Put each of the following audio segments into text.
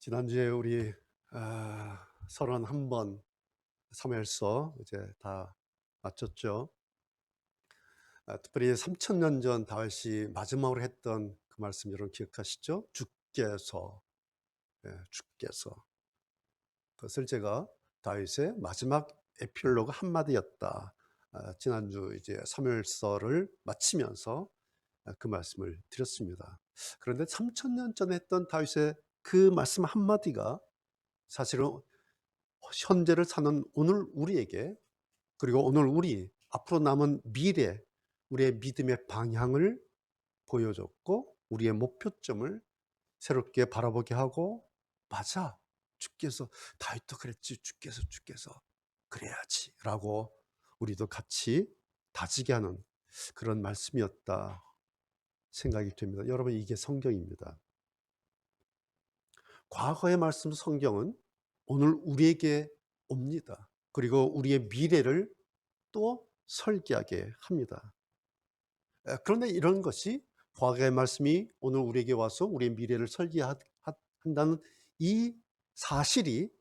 지난주에 우리 31번 사무엘서 이제 다 마쳤죠. 특별히 3000년 전 다윗이 마지막으로 했던 그 말씀 여러분 기억하시죠? 주께서, 주께서. 그것을 제가 다윗의 마지막 에필로그 한마디였다. 지난주 이제 사무엘서를 마치면서 그 말씀을 드렸습니다. 그런데 3000년 전에 했던 다윗의 그 말씀 한마디가 사실은 현재를 사는 오늘 우리에게, 그리고 오늘 우리 앞으로 남은 미래, 우리의 믿음의 방향을 보여줬고 우리의 목표점을 새롭게 바라보게 하고, 맞아, 주께서, 다윗도 그랬지, 주께서 그래야지 라고 우리도 같이 다지게 하는 그런 말씀이었다 생각이 됩니다. 여러분, 이게 성경입니다. 과거의 말씀 성경은 오늘 우리에게 옵니다. 그리고 우리의 미래를 또 설계하게 합니다. 그런데 이런 것이, 과거의 말씀이 오늘 우리에게 와서 우리의 미래를 설계한다는 이 사실이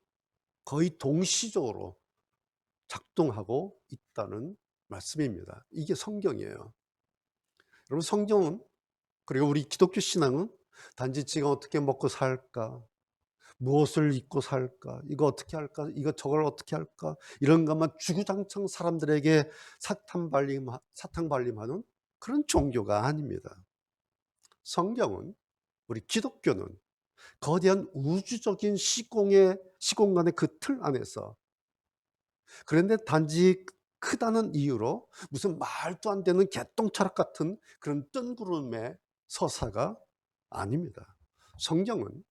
거의 동시적으로 작동하고 있다는 말씀입니다. 이게 성경이에요. 여러분, 성경은, 그리고 우리 기독교 신앙은 단지 지금 어떻게 먹고 살까, 무엇을 입고 살까, 이거 어떻게 할까, 이거 저걸 어떻게 할까, 이런 것만 주구장창 사람들에게 사탕발림하는 그런 종교가 아닙니다. 성경은, 우리 기독교는 거대한 우주적인 시공간의 그 틀 안에서, 그런데 단지 크다는 이유로 무슨 말도 안 되는 개똥철학 같은 그런 뜬구름의 서사가 아닙니다. 성경은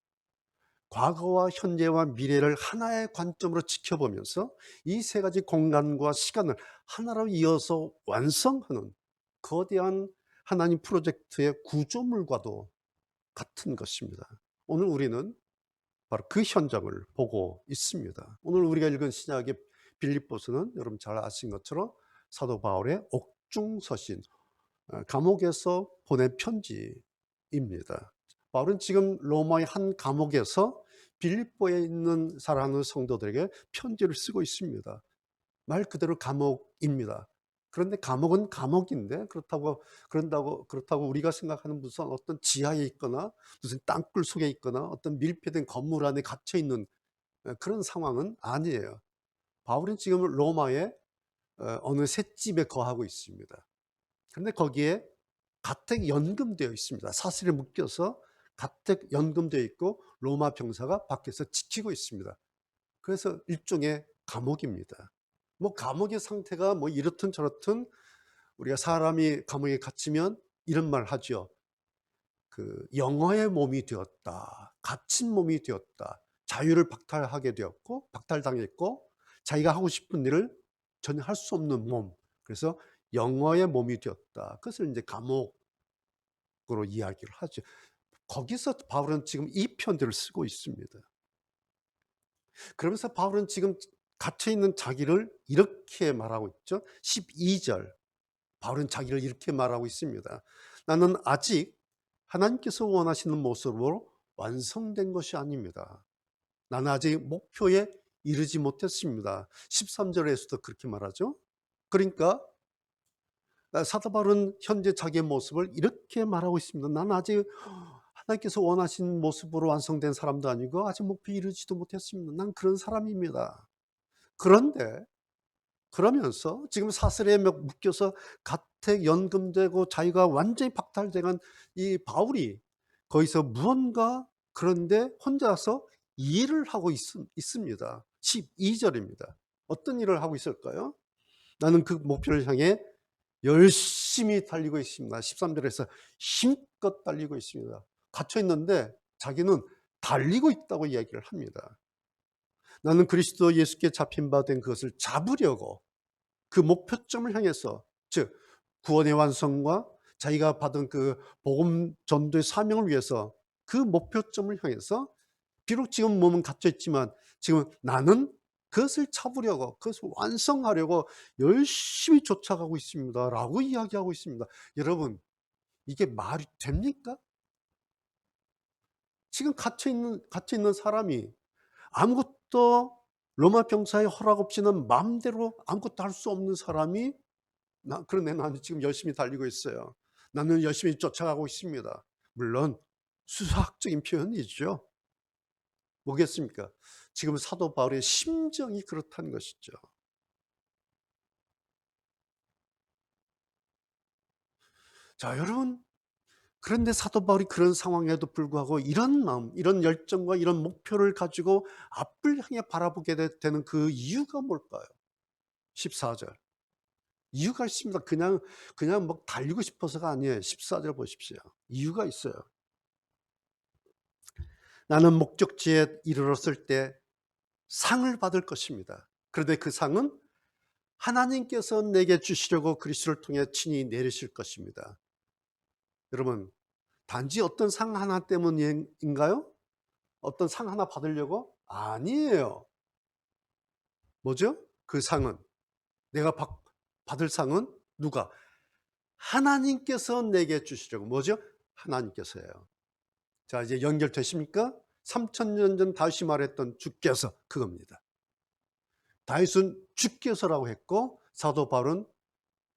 과거와 현재와 미래를 하나의 관점으로 지켜보면서 이 세 가지 공간과 시간을 하나로 이어서 완성하는 거대한 하나님 프로젝트의 구조물과도 같은 것입니다. 오늘 우리는 바로 그 현장을 보고 있습니다. 오늘 우리가 읽은 신약의 빌립보서는 여러분 잘 아신 것처럼 사도 바울의 옥중서신, 감옥에서 보낸 편지입니다. 바울은 지금 로마의 한 감옥에서 빌립보에 있는 사랑하는 성도들에게 편지를 쓰고 있습니다. 말 그대로 감옥입니다. 그런데 감옥은 감옥인데, 그렇다고 우리가 생각하는 무슨 어떤 지하에 있거나 무슨 땅굴 속에 있거나 어떤 밀폐된 건물 안에 갇혀 있는 그런 상황은 아니에요. 바울은 지금 로마의 어느 셋집에 거하고 있습니다. 그런데 거기에 가택 연금되어 있습니다. 사슬에 묶여서 가택 연금되어 있고 로마 병사가 밖에서 지키고 있습니다. 그래서 일종의 감옥입니다. 뭐 감옥의 상태가 뭐 이렇든 저렇든, 우리가 사람이 감옥에 갇히면 이런 말 하죠. 그 영어의 몸이 되었다, 갇힌 몸이 되었다, 자유를 박탈당했고 자기가 하고 싶은 일을 전혀 할 수 없는 몸, 그래서 영어의 몸이 되었다. 그것을 이제 감옥으로 이야기를 하죠. 거기서 바울은 지금 이 편지를 쓰고 있습니다. 그러면서 바울은 지금 갇혀 있는 자기를 이렇게 말하고 있죠. 12절, 바울은 자기를 이렇게 말하고 있습니다. 나는 아직 하나님께서 원하시는 모습으로 완성된 것이 아닙니다. 나는 아직 목표에 이르지 못했습니다. 13절에서도 그렇게 말하죠. 그러니까 사도 바울은 현재 자기의 모습을 이렇게 말하고 있습니다. 나는 아직 하나님께서 원하신 모습으로 완성된 사람도 아니고 아직 목표에 이르지도 못했습니다. 난 그런 사람입니다. 그런데 그러면서 지금 사슬에 묶여서 가택 연금되고 자기가 완전히 박탈당한 이 바울이 거기서 무언가, 그런데 혼자서 일을 하고 있습니다. 12절입니다. 어떤 일을 하고 있을까요? 나는 그 목표를 향해 열심히 달리고 있습니다. 13절에서 힘껏 달리고 있습니다. 갇혀 있는데 자기는 달리고 있다고 이야기를 합니다. 나는 그리스도 예수께 잡힌 바 된 그것을 잡으려고 그 목표점을 향해서, 즉 구원의 완성과 자기가 받은 그 복음 전도의 사명을 위해서 그 목표점을 향해서, 비록 지금 몸은 갇혀 있지만 지금 나는 그것을 잡으려고, 그것을 완성하려고 열심히 쫓아가고 있습니다 라고 이야기하고 있습니다. 여러분, 이게 말이 됩니까? 지금 갇혀 있는 사람이 아무것도 로마 병사의 허락 없이는 마음대로 아무것도 할 수 없는 사람이 그런데 나는 지금 열심히 달리고 있어요. 나는 열심히 쫓아가고 있습니다. 물론 수학적인 표현이죠. 뭐겠습니까? 지금 사도 바울의 심정이 그렇다는 것이죠. 자, 여러분, 그런데 사도 바울이 그런 상황에도 불구하고 이런 마음, 이런 열정과 이런 목표를 가지고 앞을 향해 바라보게 되는 그 이유가 뭘까요? 14절. 이유가 있습니다. 그냥 막 달리고 싶어서가 아니에요. 14절 보십시오. 이유가 있어요. 나는 목적지에 이르렀을 때 상을 받을 것입니다. 그런데 그 상은 하나님께서 내게 주시려고 그리스도를 통해 친히 내리실 것입니다. 여러분, 단지 어떤 상 하나 때문인가요? 어떤 상 하나 받으려고? 아니에요. 뭐죠? 그 상은, 내가 받을 상은 누가? 하나님께서 내게 주시려고. 뭐죠? 하나님께서예요. 자, 이제 연결되십니까? 3000년 전 다윗이 말했던 주께서, 그겁니다. 다윗은 주께서라고 했고 사도 바울은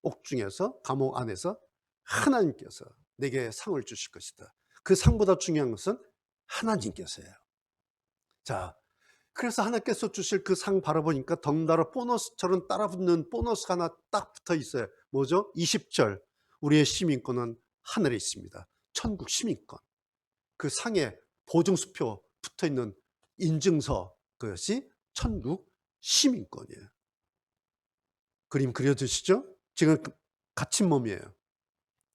옥중에서, 감옥 안에서 하나님께서 내게 상을 주실 것이다. 그 상보다 중요한 것은 하나님께서예요. 자, 그래서 하나님께서 주실 그 상 바라보니까 덩달아 보너스처럼 따라붙는 보너스가 하나 딱 붙어 있어요. 뭐죠? 20절. 우리의 시민권은 하늘에 있습니다. 천국 시민권. 그 상에 보증수표 붙어 있는 인증서, 그것이 천국 시민권이에요. 그림 그려주시죠? 지금 갇힌 몸이에요.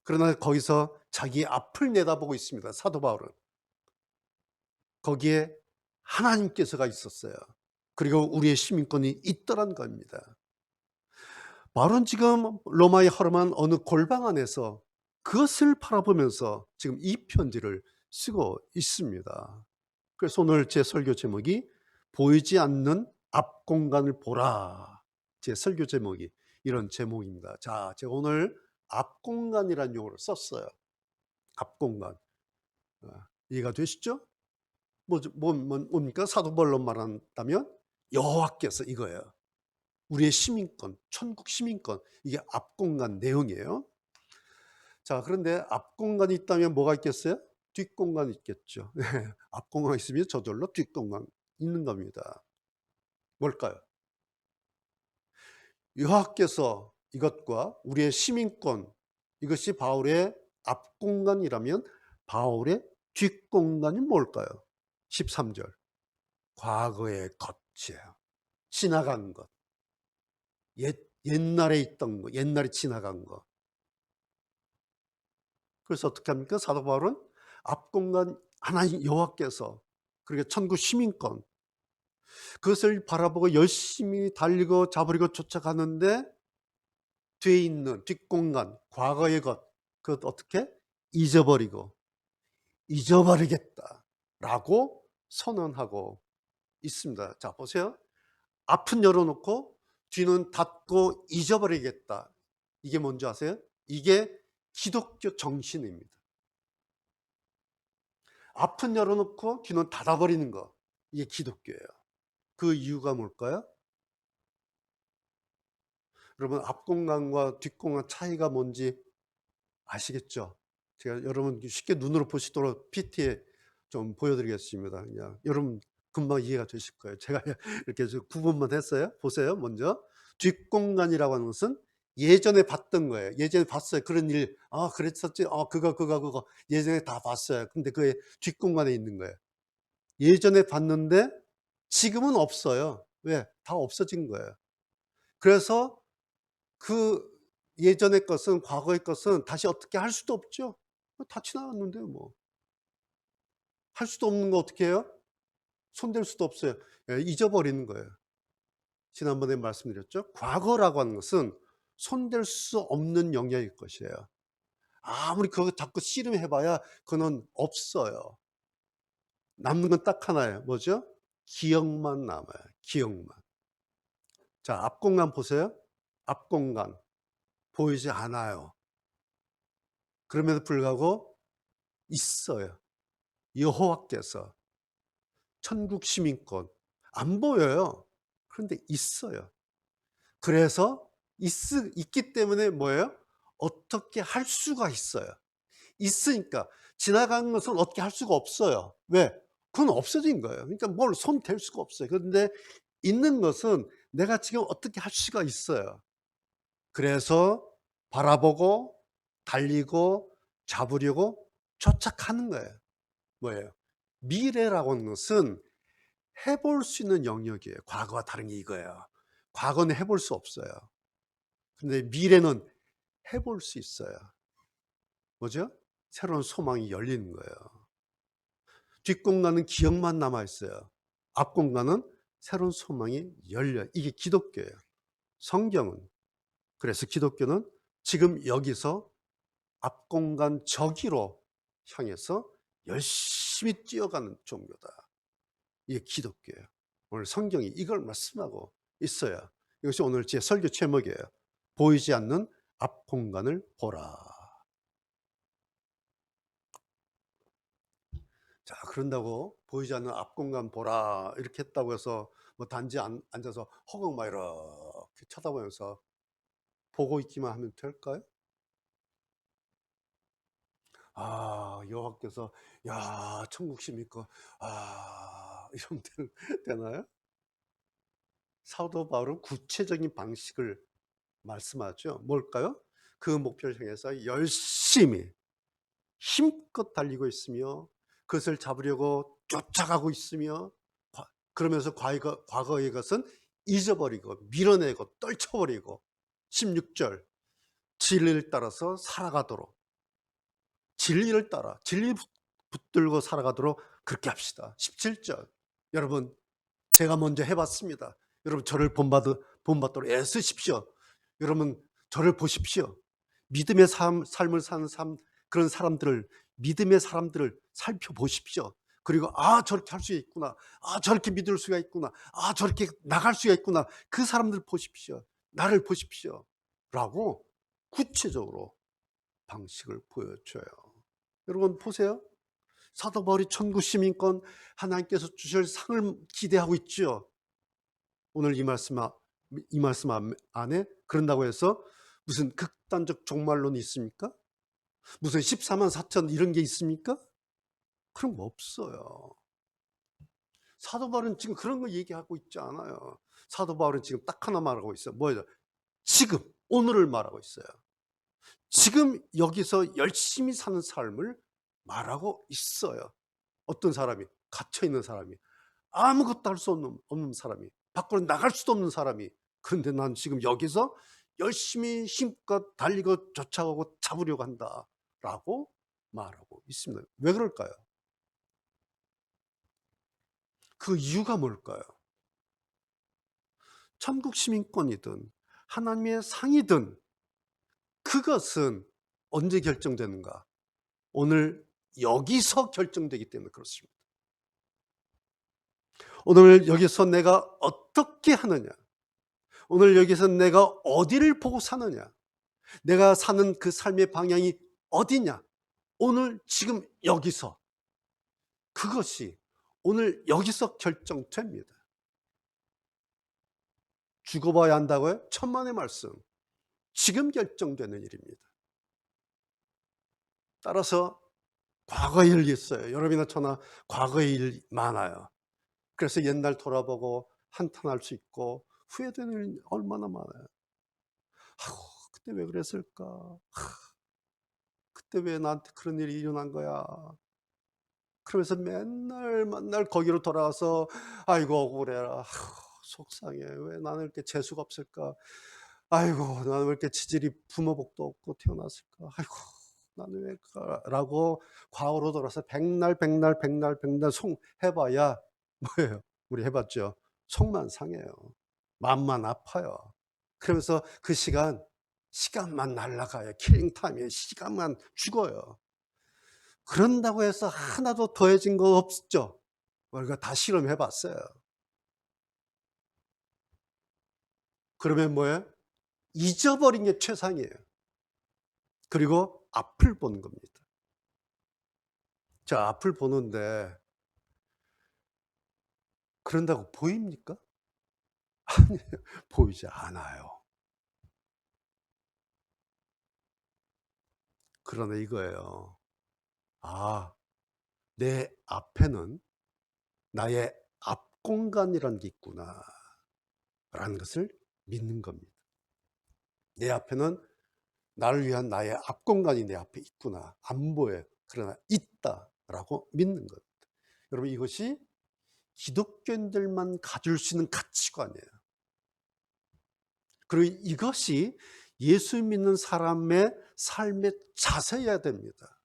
그러나 거기서 자기 앞을 내다보고 있습니다. 사도 바울은. 거기에 하나님께서가 있었어요. 그리고 우리의 시민권이 있더란 겁니다. 바울은 지금 로마의 허름한 어느 골방 안에서 그것을 바라보면서 지금 이 편지를 쓰고 있습니다. 그래서 오늘 제 설교 제목이 보이지 않는 앞 공간을 보라. 제 설교 제목이 이런 제목입니다. 자, 제가 오늘 앞 공간이라는 용어를 썼어요. 앞 공간. 이해가 되시죠? 뭡니까? 사도 바울로 말한다면 여호와께서 이거예요. 우리의 시민권, 천국 시민권. 이게 앞 공간 내용이에요. 자, 그런데 앞 공간이 있다면 뭐가 있겠어요? 뒷 공간이 있겠죠. 앞 공간이 있으면 저절로 뒷 공간 있는 겁니다. 뭘까요? 여호와께서 이것과 우리의 시민권, 이것이 바울의 앞 공간이라면 바울의 뒷 공간이 뭘까요? 13절. 과거의 것이에요. 지나간 것. 옛날에 있던 거, 옛날에 지나간 거. 그래서 어떻게 합니까? 사도 바울은 앞 공간 하나님 여호와께서, 그리고 천국 시민권, 그것을 바라보고 열심히 달리고 잡으려고 쫓아가는데 뒤에 있는 뒷공간, 과거의 것, 그것 어떻게? 잊어버리겠다라고 선언하고 있습니다. 자, 보세요. 앞은 열어놓고 뒤는 닫고 잊어버리겠다. 이게 뭔지 아세요? 이게 기독교 정신입니다. 앞은 열어놓고 뒤는 닫아버리는 거. 이게 기독교예요. 그 이유가 뭘까요? 여러분, 앞공간과 뒷공간 차이가 뭔지 아시겠죠? 제가 여러분 쉽게 눈으로 보시도록 PT에 좀 보여드리겠습니다. 그냥 여러분 금방 이해가 되실 거예요. 제가 이렇게 구분만 했어요. 보세요. 먼저 뒷공간이라고 하는 것은 예전에 봤던 거예요. 예전에 봤어요. 그런 일, 그랬었지. 그거 예전에 다 봤어요. 근데 그게 뒷공간에 있는 거예요. 예전에 봤는데 지금은 없어요. 왜? 다 없어진 거예요. 그래서 그 예전의 것은, 과거의 것은 다시 어떻게 할 수도 없죠. 다 지나갔는데 뭐. 할 수도 없는 거 어떻게 해요? 손댈 수도 없어요. 잊어버리는 거예요. 지난번에 말씀드렸죠. 과거라고 하는 것은 손댈 수 없는 영역일 것이에요. 아무리 그거 자꾸 씨름해봐야 그건 없어요. 남는 건 딱 하나예요. 뭐죠? 기억만 남아요. 기억만. 자, 앞공간 보세요. 앞공간 보이지 않아요. 그럼에도 불구하고 있어요. 여호와께서 천국 시민권 안 보여요. 그런데 있어요. 그래서 있기 때문에 뭐예요? 어떻게 할 수가 있어요. 있으니까 지나가는 것은 어떻게 할 수가 없어요. 왜? 그건 없어진 거예요. 그러니까 뭘 손 댈 수가 없어요. 그런데 있는 것은 내가 지금 어떻게 할 수가 있어요. 그래서 바라보고 달리고 잡으려고 쫓아가는 거예요. 뭐예요? 미래라고 하는 것은 해볼 수 있는 영역이에요. 과거와 다른 게 이거예요. 과거는 해볼 수 없어요. 근데 미래는 해볼 수 있어요. 뭐죠? 새로운 소망이 열리는 거예요. 뒷공간은 기억만 남아있어요. 앞공간은 새로운 소망이 열려요. 이게 기독교예요. 성경은. 그래서 기독교는 지금 여기서 앞공간 저기로 향해서 열심히 뛰어가는 종교다. 이게 기독교예요. 오늘 성경이 이걸 말씀하고 있어요. 이것이 오늘 제 설교 제목이에요. 보이지 않는 앞공간을 보라. 자, 그런다고 보이지 않는 앞공간 보라 이렇게 했다고 해서 뭐 단지 앉아서 허공 막 이렇게 쳐다보면서 보고 있기만 하면 될까요? 아, 여호와께서 야, 천국 십니까? 아, 이러면 되나요? 사도 바울은 구체적인 방식을 말씀하죠. 뭘까요? 그 목표를 향해서 열심히 힘껏 달리고 있으며 그것을 잡으려고 쫓아가고 있으며 그러면서 과거의 것은 잊어버리고 밀어내고 떨쳐버리고 16절 진리를 따라서 살아가도록 진리를 따라 진리 붙들고 살아가도록 그렇게 합시다. 17절 여러분 제가 먼저 해봤습니다. 여러분 저를 본받도록 애쓰십시오. 여러분 저를 보십시오. 믿음의 삶을 사는 그런 사람들을 믿음의 사람들을 살펴보십시오. 그리고 아 저렇게 할 수 있구나. 아 저렇게 믿을 수가 있구나. 아 저렇게 나갈 수가 있구나. 그 사람들 보십시오. 나를 보십시오. 라고 구체적으로 방식을 보여줘요. 여러분 보세요. 사도 바울이 천국 시민권 하나님께서 주실 상을 기대하고 있죠. 오늘 이 말씀 안에 그런다고 해서 무슨 극단적 종말론이 있습니까? 무슨 14만 4천 이런 게 있습니까? 그런 거 없어요. 사도 바울은 지금 그런 거 얘기하고 있지 않아요. 사도 바울은 지금 딱 하나 말하고 있어요. 뭐예요? 지금 오늘을 말하고 있어요. 지금 여기서 열심히 사는 삶을 말하고 있어요. 어떤 사람이 갇혀 있는 사람이 아무것도 할 수 없는 사람이 밖으로 나갈 수도 없는 사람이 그런데 난 지금 여기서 열심히 힘껏 달리고 쫓아가고 잡으려고 한다라고 말하고 있습니다. 왜 그럴까요? 그 이유가 뭘까요? 천국 시민권이든 하나님의 상이든 그것은 언제 결정되는가? 오늘 여기서 결정되기 때문에 그렇습니다. 오늘 여기서 내가 어떻게 하느냐? 오늘 여기서 내가 어디를 보고 사느냐? 내가 사는 그 삶의 방향이 어디냐? 오늘 지금 여기서 그것이 오늘 여기서 결정됩니다. 죽어봐야 한다고요? 천만의 말씀. 지금 결정되는 일입니다. 따라서 과거의 일이 있어요. 여러분이나 저나 과거의 일 많아요. 그래서 옛날 돌아보고 한탄할 수 있고 후회되는 일 얼마나 많아요. 아우, 그때 왜 그랬을까? 그때 왜 나한테 그런 일이 일어난 거야? 그러면서 맨날 거기로 돌아와서 아이고 억울해라. 속상해. 왜 나는 이렇게 재수가 없을까? 아이고 나는 왜 이렇게 지질이 부모복도 없고 태어났을까? 아이고 나는 왜 라고 과거로 돌아서 백날 송 해봐야 뭐예요? 우리 해봤죠. 속만 상해요. 마음만 아파요. 그러면서 그 시간만 날아가요. 킬링타임에 시간만 죽어요. 그런다고 해서 하나도 더해진 거 없죠. 우리가 다 실험해 봤어요. 그러면 뭐예요? 잊어버린 게 최상이에요. 그리고 앞을 보는 겁니다. 저 앞을 보는데 그런다고 보입니까? 아니에요. 보이지 않아요. 그러나 이거예요. '아 내 앞에는 나의 앞 공간이라는 게 있구나.'라는 것을 믿는 겁니다. 내 앞에는 나를 위한 나의 앞 공간이 내 앞에 있구나. 안 보여요. 그러나 있다라고 믿는 것. 여러분 이것이 기독교인들만 가질 수 있는 가치관이에요. 그리고 이것이 예수 믿는 사람의 삶의 자세여야 됩니다.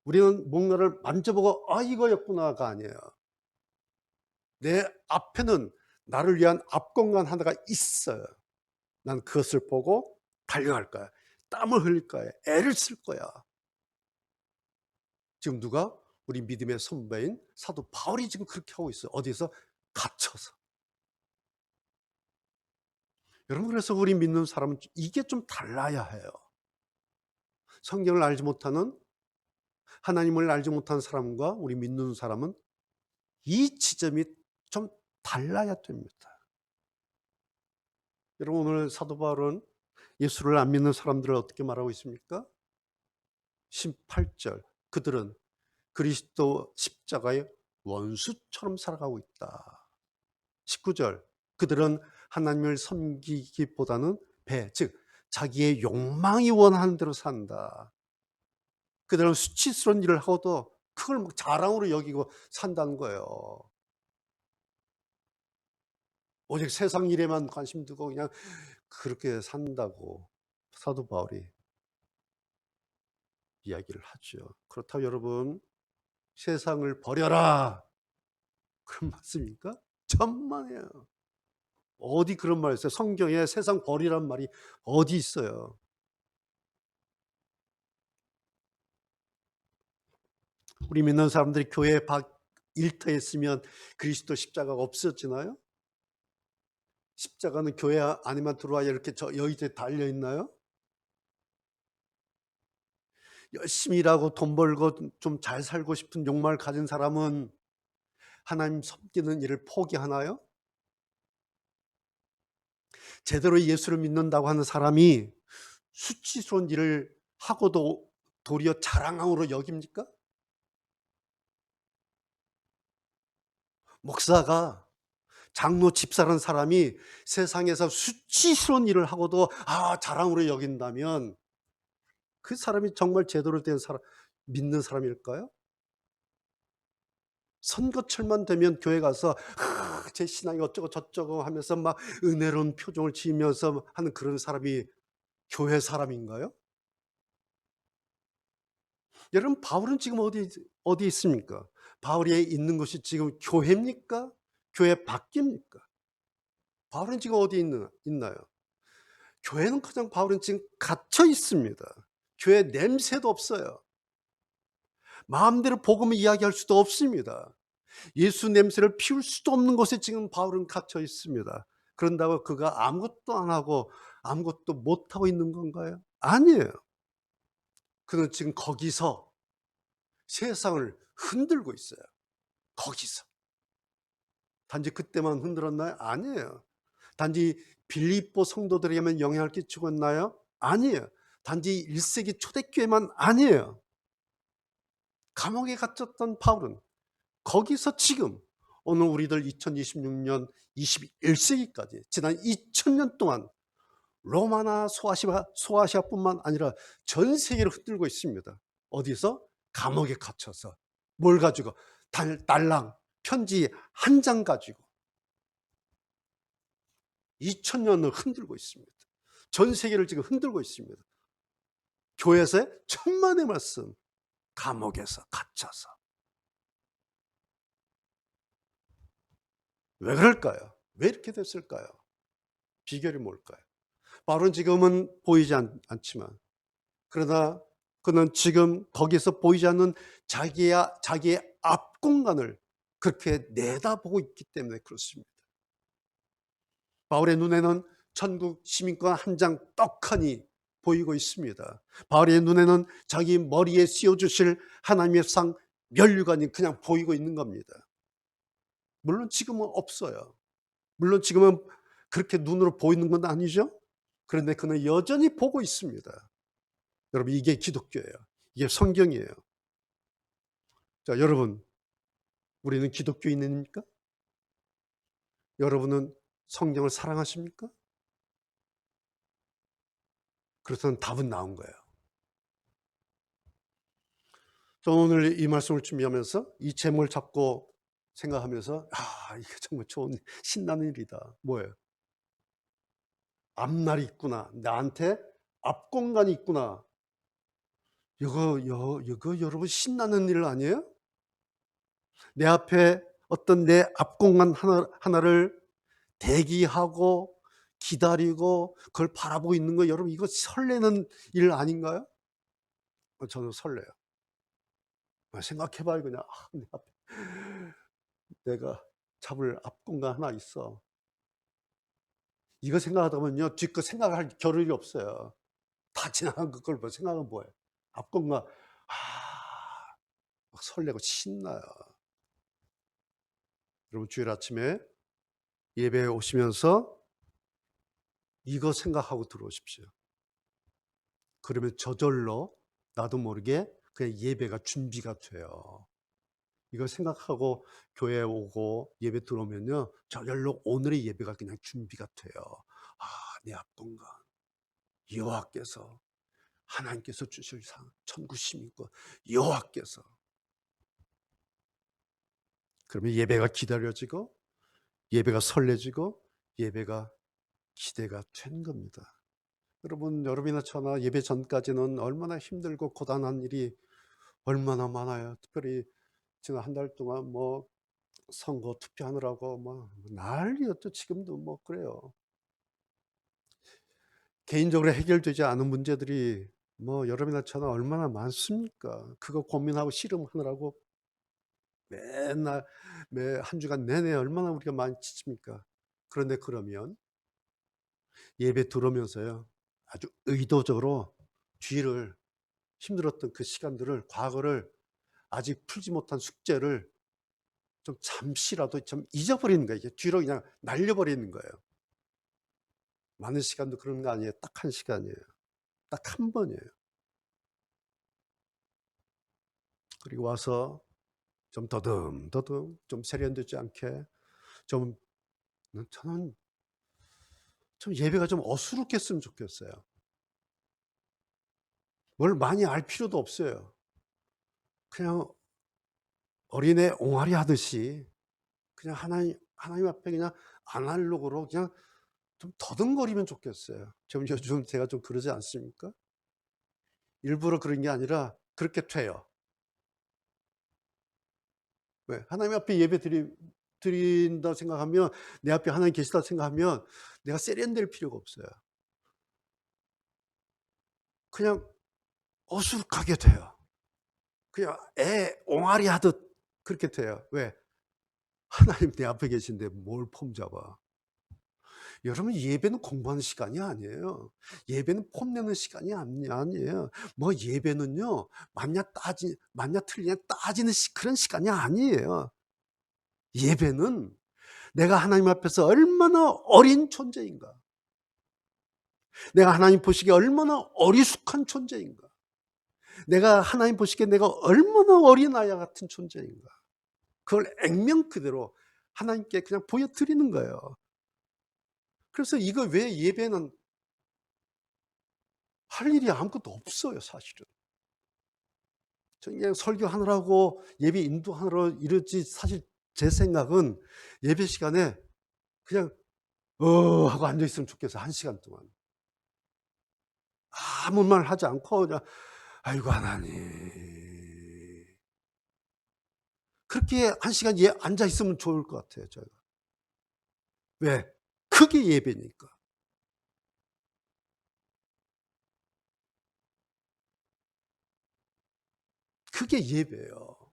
우리는 뭔가를 만져보고 '아 이거였구나.'가 아니에요. 내 앞에는 나를 위한 앞 공간 하나가 있어요. 난 그것을 보고 달려갈 거야. 땀을 흘릴 거야. 애를 쓸 거야. 지금 누가? 우리 믿음의 선배인 사도 바울이 지금 그렇게 하고 있어요. 어디서? 갇혀서. 여러분 그래서 우리 믿는 사람은 이게 좀 달라야 해요. 성경을 알지 못하는, 하나님을 알지 못하는 사람과 우리 믿는 사람은 이 지점이 좀 달라야 됩니다. 여러분 오늘 사도 바울은 예수를 안 믿는 사람들을 어떻게 말하고 있습니까? 18절 그들은 그리스도 십자가의 원수처럼 살아가고 있다. 19절 그들은 하나님을 섬기기보다는 즉 자기의 욕망이 원하는 대로 산다. 그들은 수치스러운 일을 하고도 그걸 막 자랑으로 여기고 산다는 거예요. 오직 세상 일에만 관심 두고 그냥 그렇게 산다고 사도 바울이 이야기를 하죠. 그렇다고 여러분 세상을 버려라 그런 말씀입니까? 천만에요. 어디 그런 말 있어요? 성경에 세상 버리란 말이 어디 있어요? 우리 믿는 사람들이 교회 밖 일터에 있으면 그리스도 십자가가 없어지나요? 십자가는 교회 안에만 들어와야 이렇게 저 여의도에 달려 있나요? 열심히 일하고 돈 벌고 좀 잘 살고 싶은 욕망을 가진 사람은 하나님 섬기는 일을 포기하나요? 제대로 예수를 믿는다고 하는 사람이 수치스러운 일을 하고도 도리어 자랑으로 여깁니까? 목사가 장로 집사라는 사람이 세상에서 수치스러운 일을 하고도 자랑으로 여긴다면 그 사람이 정말 제대로 된 사람, 믿는 사람일까요? 선거철만 되면 교회 가서 제 신앙이 어쩌고 저쩌고 하면서 막 은혜로운 표정을 지으면서 하는 그런 사람이 교회 사람인가요? 여러분 바울은 지금 어디 있습니까? 바울이 있는 것이 지금 교회입니까? 교회 밖입니까? 바울은 지금 어디 있나요? 교회는 그냥 바울은 지금 갇혀 있습니다. 교회 냄새도 없어요. 마음대로 복음을 이야기할 수도 없습니다. 예수 냄새를 피울 수도 없는 곳에 지금 바울은 갇혀 있습니다. 그런다고 그가 아무것도 안 하고 아무것도 못하고 있는 건가요? 아니에요. 그는 지금 거기서 세상을 흔들고 있어요. 거기서. 단지 그때만 흔들었나요? 아니에요. 단지 빌립보 성도들에게만 영향을 끼치고 있나요? 아니에요. 단지 1세기 초대교회만 아니에요. 감옥에 갇혔던 바울은 거기서 지금 오늘 우리들 2026년 21세기까지 지난 2000년 동안 로마나 소아시아뿐만 아니라 전 세계를 흔들고 있습니다. 어디서? 감옥에 갇혀서. 뭘 가지고? 달랑 편지 한 장 가지고 2000년을 흔들고 있습니다. 전 세계를 지금 흔들고 있습니다. 교회에서의 천만의 말씀, 감옥에서 갇혀서. 왜 그럴까요? 왜 이렇게 됐을까요? 비결이 뭘까요? 바울은 지금은 보이지 않지만 그러나 그는 지금 거기서 보이지 않는 자기의 앞 공간을 그렇게 내다보고 있기 때문에 그렇습니다. 바울의 눈에는 천국 시민권 한 장 떡하니 보이고 있습니다. 바울의 눈에는 자기 머리에 씌워주실 하나님의 상 면류관이 그냥 보이고 있는 겁니다. 물론 지금은 없어요. 물론 지금은 그렇게 눈으로 보이는 건 아니죠. 그런데 그는 여전히 보고 있습니다. 여러분, 이게 기독교예요. 이게 성경이에요. 자, 여러분, 우리는 기독교인입니까? 여러분은 성경을 사랑하십니까? 그래서 답은 나온 거예요. 저는 오늘 이 말씀을 준비하면서 이 제목을 잡고 생각하면서 이게 정말 좋은 신나는 일이다. 뭐예요? 앞날이 있구나. 나한테 앞공간이 있구나. 이거 여러분 신나는 일 아니에요? 내 앞에 어떤 내 앞공간 하나를 대기하고 기다리고 그걸 바라보고 있는 거, 여러분 이거 설레는 일 아닌가요? 저는 설레요. 생각해봐요. 그냥 내 앞에 내가 잡을 앞공간 하나 있어. 이거 생각하다 보면요, 뒤끝 생각할 겨를이 없어요. 다 지나간 그걸 뭐 생각은 뭐예요? 앞공간. 막 설레고 신나요. 여러분, 주일 아침에 예배에 오시면서 이거 생각하고 들어오십시오. 그러면 저절로 나도 모르게 그냥 예배가 준비가 돼요. 이거 생각하고 교회에 오고 예배 들어오면요, 저절로 오늘의 예배가 그냥 준비가 돼요. 내 앞공간 여호와께서, 하나님께서 주실 상, 천국 시민권 여호와께서. 그러면 예배가 기다려지고 예배가 설레지고 예배가 기대가 된 겁니다. 여러분이나 저나 예배 전까지는 얼마나 힘들고 고단한 일이 얼마나 많아요. 특별히 지난 한 달 동안 뭐 선거 투표하느라고 막 난리였죠. 지금도 뭐 그래요. 개인적으로 해결되지 않은 문제들이 뭐 여러분이나 저나 얼마나 많습니까? 그거 고민하고 씨름하느라고 맨날 매 한 주간 내내 얼마나 우리가 많이 지칩니까? 그런데 그러면 예배 들어오면서요, 아주 의도적으로 뒤를, 힘들었던 그 시간들을, 과거를, 아직 풀지 못한 숙제를 좀 잠시라도 좀 잊어버리는 거예요. 이게 뒤로 그냥 날려버리는 거예요. 많은 시간도 그런 거 아니에요. 딱 한 시간이에요. 딱 한 번이에요. 그리고 와서 좀 더듬더듬, 좀 세련되지 않게 좀, 저는 좀 예배가 좀 어수룩했으면 좋겠어요. 뭘 많이 알 필요도 없어요. 그냥 어린애 옹알이 하듯이 그냥 하나님 앞에 그냥 아날로그로 그냥 좀 더듬거리면 좋겠어요. 요즘 제가 좀 그러지 않습니까? 일부러 그런 게 아니라 그렇게 돼요. 왜? 하나님 앞에 예배 드린다 생각하면, 내 앞에 하나님 계시다 생각하면 내가 세련될 필요가 없어요. 그냥 어수룩하게 돼요. 그냥 애 옹알이 하듯 그렇게 돼요. 왜? 하나님 내 앞에 계신데 뭘 폼 잡아. 여러분, 예배는 공부하는 시간이 아니에요. 예배는 폼내는 시간이 아니에요. 뭐 예배는요, 맞냐 틀리냐 따지는 그런 시간이 아니에요. 예배는 내가 하나님 앞에서 얼마나 어린 존재인가, 내가 하나님 보시기에 얼마나 어리숙한 존재인가, 내가 하나님 보시기에 내가 얼마나 어린아이 같은 존재인가, 그걸 액면 그대로 하나님께 그냥 보여드리는 거예요. 그래서 이거 왜 예배는 할 일이 아무것도 없어요, 사실은. 그냥 설교하느라고 예배 인도하느라 이러지, 사실 제 생각은 예배 시간에 그냥 하고 앉아 있으면 좋겠어요. 한 시간 동안 아무 말 하지 않고 그냥 아이고 하나님, 그렇게 한 시간 앉아 있으면 좋을 것 같아요. 제가 왜? 그게 예배니까. 그게 예배예요.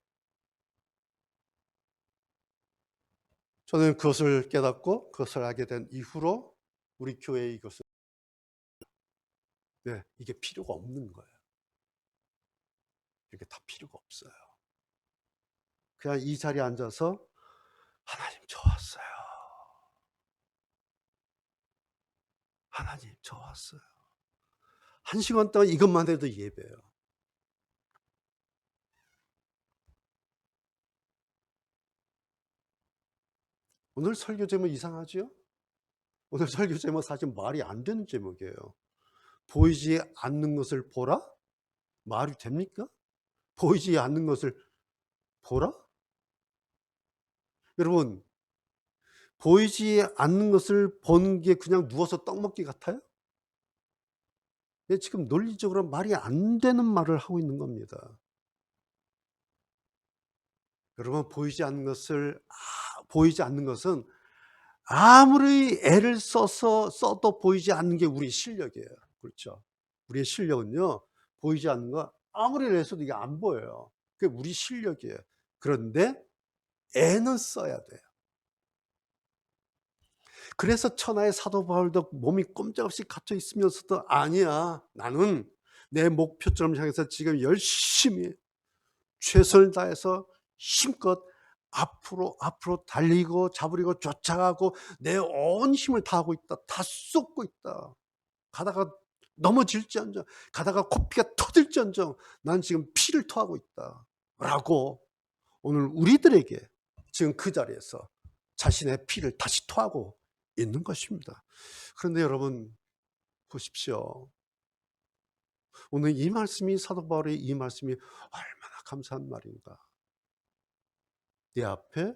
저는 그것을 깨닫고 그것을 알게 된 이후로 우리 교회에 이것을, 네, 이게 필요가 없는 거예요. 이게 다 필요가 없어요. 그냥 이 자리에 앉아서 하나님 좋았어요. 하나님 좋았어요. 1시간 동안 이것만 해도 예배예요. 오늘 설교 제목 이상하지요? 오늘 설교 제목 사실 말이 안 되는 제목이에요. 보이지 않는 것을 보라? 말이 됩니까? 보이지 않는 것을 보라? 여러분, 보이지 않는 것을 보는 게 그냥 누워서 떡 먹기 같아요? 지금 논리적으로 말이 안 되는 말을 하고 있는 겁니다. 여러분, 보이지 않는 것은 아무리 애를 써도 보이지 않는 게 우리의 실력이에요. 그렇죠? 우리의 실력은요, 보이지 않는 거 아무리 애써도 이게 안 보여요. 그게 우리 실력이에요. 그런데 애는 써야 돼요. 그래서 천하의 사도 바울도 몸이 꼼짝없이 갇혀 있으면서도 아니야, 나는 내 목표점 향해서 지금 열심히 최선을 다해서 힘껏 앞으로 달리고 잡으려고 쫓아가고 내 온 힘을 다하고 있다. 다 쏟고 있다. 가다가 넘어질지언정, 가다가 코피가 터질지언정 난 지금 피를 토하고 있다. 라고 오늘 우리들에게 지금 그 자리에서 자신의 피를 다시 토하고 있는 것입니다. 그런데 여러분 보십시오. 오늘 이 말씀이, 사도 바울의 이 말씀이 얼마나 감사한 말인가. 내 앞에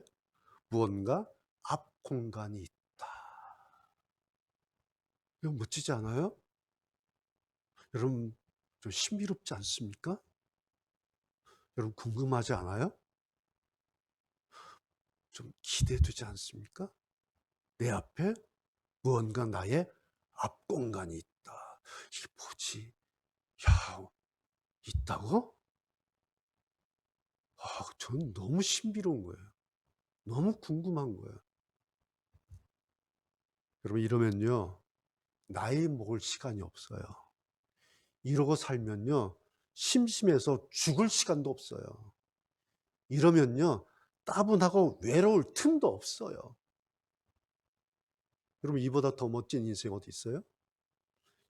무언가 앞 공간이 있다. 이거 멋지지 않아요? 여러분 좀 신비롭지 않습니까? 여러분 궁금하지 않아요? 좀 기대되지 않습니까? 내 앞에 무언가 나의 앞 공간이 있다. 이게 뭐지? 야, 있다고? 저는 너무 신비로운 거예요. 너무 궁금한 거예요. 여러분 이러면요, 나이 먹을 시간이 없어요. 이러고 살면요, 심심해서 죽을 시간도 없어요. 이러면요, 따분하고 외로울 틈도 없어요. 여러분 이보다 더 멋진 인생 어디 있어요?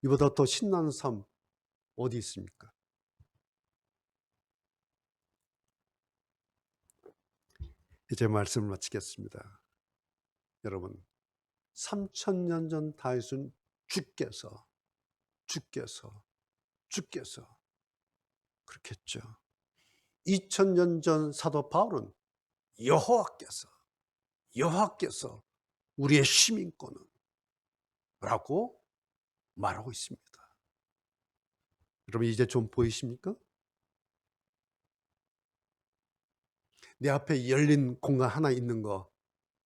이보다 더 신나는 삶 어디 있습니까? 이제 말씀을 마치겠습니다. 여러분 3000년 전 다윗은 주께서 그렇게 했죠. 2000년 전 사도 바울은 여호와께서 우리의 시민권은 라고 말하고 있습니다. 여러분 이제 좀 보이십니까? 내 앞에 열린 공간 하나 있는 거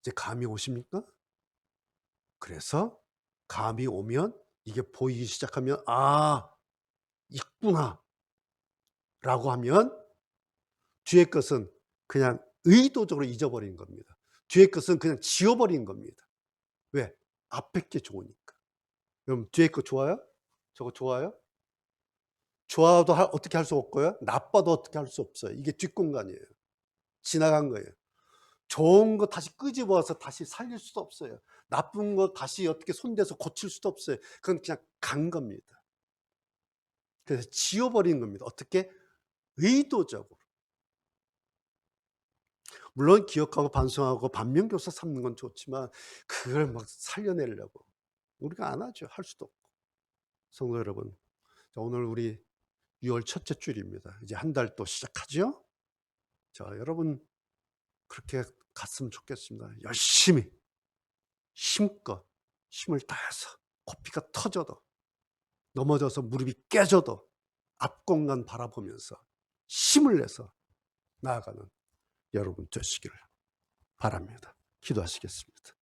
이제 감이 오십니까? 그래서 감이 오면 이게 보이기 시작하면 있구나 라고 하면 뒤에 것은 그냥 의도적으로 잊어버린 겁니다. 뒤에 것은 그냥 지워버린 겁니다. 왜? 앞에 게 좋으니까. 그럼 뒤에 거 좋아요? 저거 좋아요? 좋아도 어떻게 할 수 없고요. 나빠도 어떻게 할 수 없어요. 이게 뒷공간이에요. 지나간 거예요. 좋은 거 다시 끄집어서 다시 살릴 수도 없어요. 나쁜 거 다시 어떻게 손대서 고칠 수도 없어요. 그건 그냥 간 겁니다. 그래서 지워버린 겁니다. 어떻게? 의도적으로. 물론 기억하고 반성하고 반면교사 삼는 건 좋지만 그걸 막 살려내려고 우리가 안 하죠. 할 수도 없고. 성도 여러분, 오늘 우리 6월 첫째 주일입니다. 이제 한 달 또 시작하죠? 자, 여러분 그렇게 갔으면 좋겠습니다. 열심히 힘껏 힘을 다해서 코피가 터져도 넘어져서 무릎이 깨져도 앞 공간 바라보면서 힘을 내서 나아가는 여러분 되시기를 바랍니다. 기도하시겠습니다.